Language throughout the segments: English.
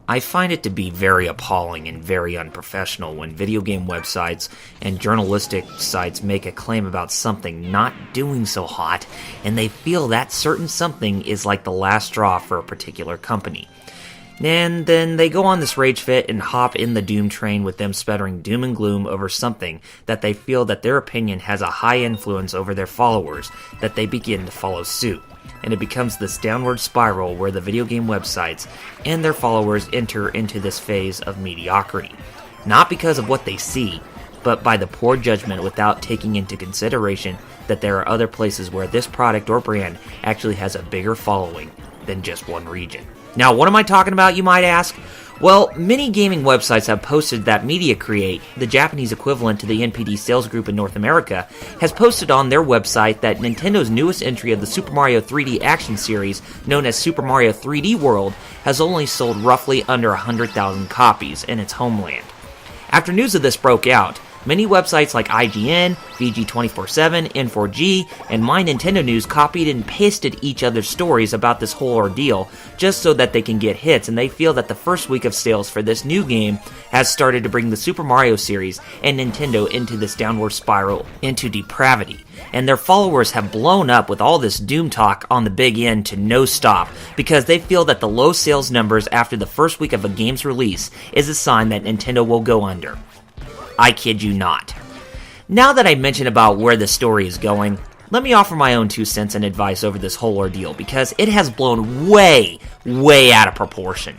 I find it to be very appalling and very unprofessional when video game websites and journalistic sites make a claim about something not doing so hot, and they feel that certain something is like the last straw for a particular company. And then they go on this rage fit and hop in the doom train with them sputtering doom and gloom over something that they feel that their opinion has a high influence over their followers, that they begin to follow suit. And it becomes this downward spiral where the video game websites and their followers enter into this phase of mediocrity. Not because of what they see, but by the poor judgment without taking into consideration that there are other places where this product or brand actually has a bigger following than just one region. Now, what am I talking about, you might ask? Well, many gaming websites have posted that Media Create, the Japanese equivalent to the NPD sales group in North America, has posted on their website that Nintendo's newest entry of the Super Mario 3D action series, known as Super Mario 3D World, has only sold roughly under 100,000 copies in its homeland. After news of this broke out, many websites like IGN, VG247, N4G, and My Nintendo News copied and pasted each other's stories about this whole ordeal just so that they can get hits, and they feel that the first week of sales for this new game has started to bring the Super Mario series and Nintendo into this downward spiral into depravity. And their followers have blown up with all this doom talk on the big end to no stop because they feel that the low sales numbers after the first week of a game's release is a sign that Nintendo will go under. I kid you not. Now that I mentioned about where the story is going, let me offer my own 2 cents and advice over this whole ordeal because it has blown way out of proportion.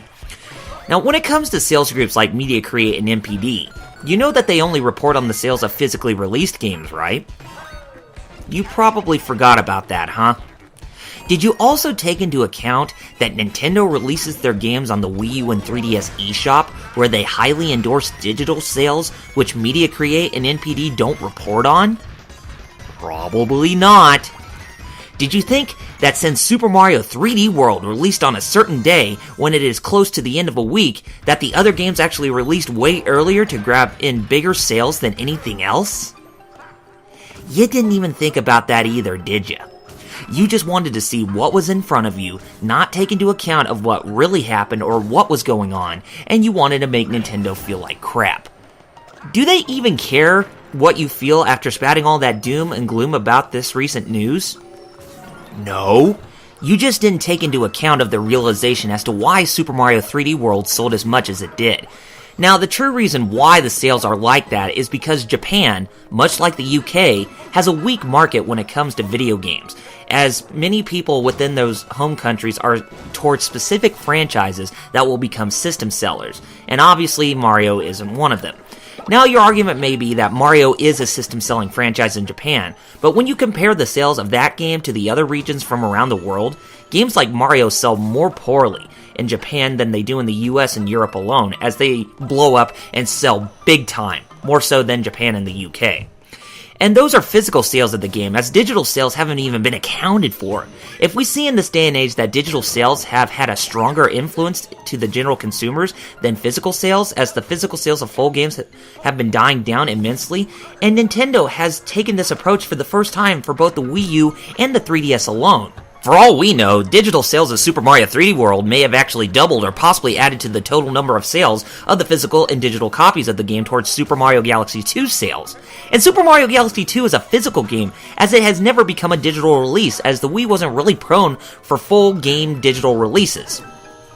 Now, when it comes to sales groups like Media Create and NPD, you know that they only report on the sales of physically released games, right? You probably forgot about that, huh? Did you also take into account that Nintendo releases their games on the Wii U and 3DS eShop, where they highly endorse digital sales, which Media Create and NPD don't report on? Probably not. Did you think that since Super Mario 3D World released on a certain day when it is close to the end of a week, that the other games actually released way earlier to grab in bigger sales than anything else? You didn't even think about that either, did you? You just wanted to see what was in front of you, not take into account of what really happened or what was going on, and you wanted to make Nintendo feel like crap. Do they even care what you feel after spouting all that doom and gloom about this recent news? No. You just didn't take into account of the realization as to why Super Mario 3D World sold as much as it did. Now, the true reason why the sales are like that is because Japan, much like the UK, has a weak market when it comes to video games, as many people within those home countries are towards specific franchises that will become system sellers, and obviously Mario isn't one of them. Now, your argument may be that Mario is a system-selling franchise in Japan, but when you compare the sales of that game to the other regions from around the world, games like Mario sell more poorly in Japan than they do in the US and Europe alone, as they blow up and sell big time, more so than Japan and the UK. And those are physical sales of the game, as digital sales haven't even been accounted for. If we see in this day and age that digital sales have had a stronger influence to the general consumers than physical sales, as the physical sales of full games have been dying down immensely, and Nintendo has taken this approach for the first time for both the Wii U and the 3DS alone. For all we know, digital sales of Super Mario 3D World may have actually doubled or possibly added to the total number of sales of the physical and digital copies of the game towards Super Mario Galaxy 2 sales. And Super Mario Galaxy 2 is a physical game, as it has never become a digital release, as the Wii wasn't really prone for full game digital releases.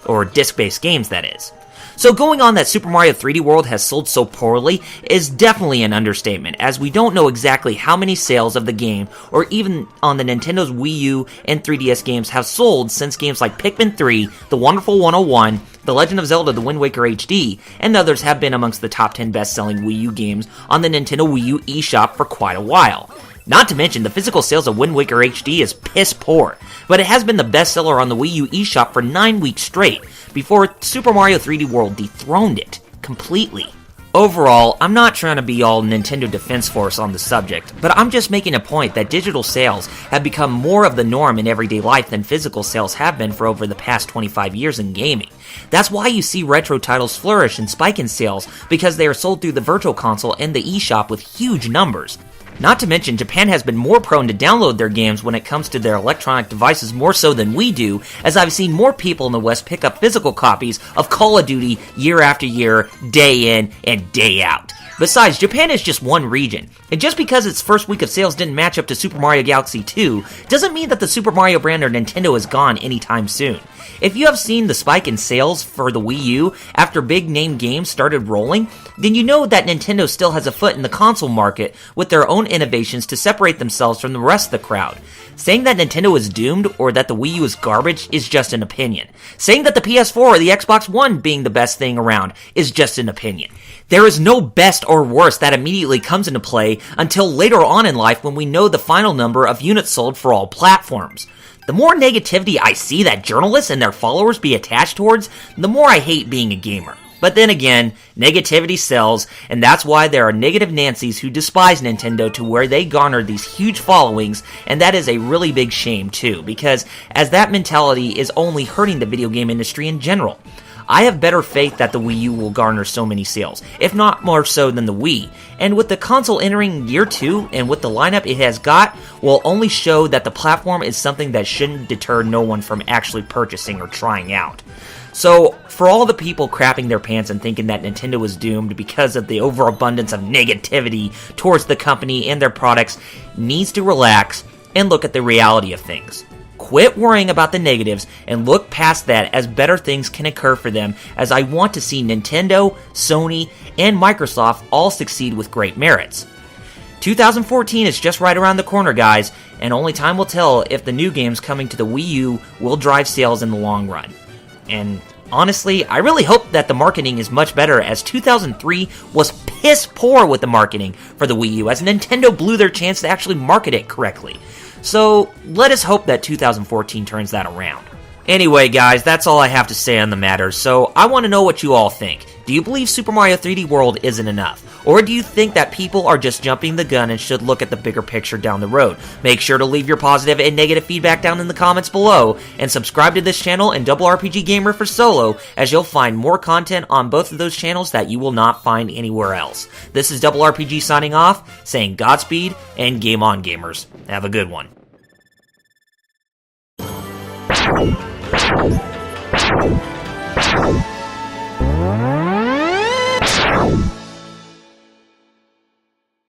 Or disc-based games, that is. So going on that Super Mario 3D World has sold so poorly is definitely an understatement, as we don't know exactly how many sales of the game, or even on the Nintendo's Wii U and 3DS games, have sold since games like Pikmin 3, The Wonderful 101, The Legend of Zelda: The Wind Waker HD, and others have been amongst the top 10 best-selling Wii U games on the Nintendo Wii U eShop for quite a while. Not to mention, the physical sales of Wind Waker HD is piss poor, but it has been the bestseller on the Wii U eShop for 9 weeks straight, before Super Mario 3D World dethroned it completely. Overall, I'm not trying to be all Nintendo Defense Force on the subject, but I'm just making a point that digital sales have become more of the norm in everyday life than physical sales have been for over the past 25 years in gaming. That's why you see retro titles flourish and spike in sales, because they are sold through the Virtual Console and the eShop with huge numbers. Not to mention, Japan has been more prone to download their games when it comes to their electronic devices more so than we do, as I've seen more people in the West pick up physical copies of Call of Duty year after year, day in and day out. Besides, Japan is just one region, and just because its first week of sales didn't match up to Super Mario Galaxy 2, doesn't mean that the Super Mario brand or Nintendo is gone anytime soon. If you have seen the spike in sales for the Wii U after big name games started rolling, then you know that Nintendo still has a foot in the console market with their own innovations to separate themselves from the rest of the crowd. Saying that Nintendo is doomed or that the Wii U is garbage is just an opinion. Saying that the PS4 or the Xbox One being the best thing around is just an opinion. There is no best or worst that immediately comes into play until later on in life when we know the final number of units sold for all platforms. The more negativity I see that journalists and their followers be attached towards, the more I hate being a gamer. But then again, negativity sells, and that's why there are negative Nancys who despise Nintendo to where they garner these huge followings, and that is a really big shame too, because as that mentality is only hurting the video game industry in general. I have better faith that the Wii U will garner so many sales, if not more so than the Wii, and with the console entering year 2 and with the lineup it has got, will only show that the platform is something that shouldn't deter no one from actually purchasing or trying out. So, for all the people crapping their pants and thinking that Nintendo is doomed because of the overabundance of negativity towards the company and their products, needs to relax and look at the reality of things. Quit worrying about the negatives and look past that as better things can occur for them, as I want to see Nintendo, Sony, and Microsoft all succeed with great merits. 2014 is just right around the corner, guys, and only time will tell if the new games coming to the Wii U will drive sales in the long run. And honestly, I really hope that the marketing is much better, as 2003 was piss poor with the marketing for the Wii U, as Nintendo blew their chance to actually market it correctly. So, let us hope that 2014 turns that around. Anyway, guys, that's all I have to say on the matter, so I want to know what you all think. Do you believe Super Mario 3D World isn't enough? Or do you think that people are just jumping the gun and should look at the bigger picture down the road? Make sure to leave your positive and negative feedback down in the comments below, and subscribe to this channel and Double RPG Gamer for solo, as you'll find more content on both of those channels that you will not find anywhere else. This is Double RPG signing off, saying Godspeed and game on, gamers. Have a good one. You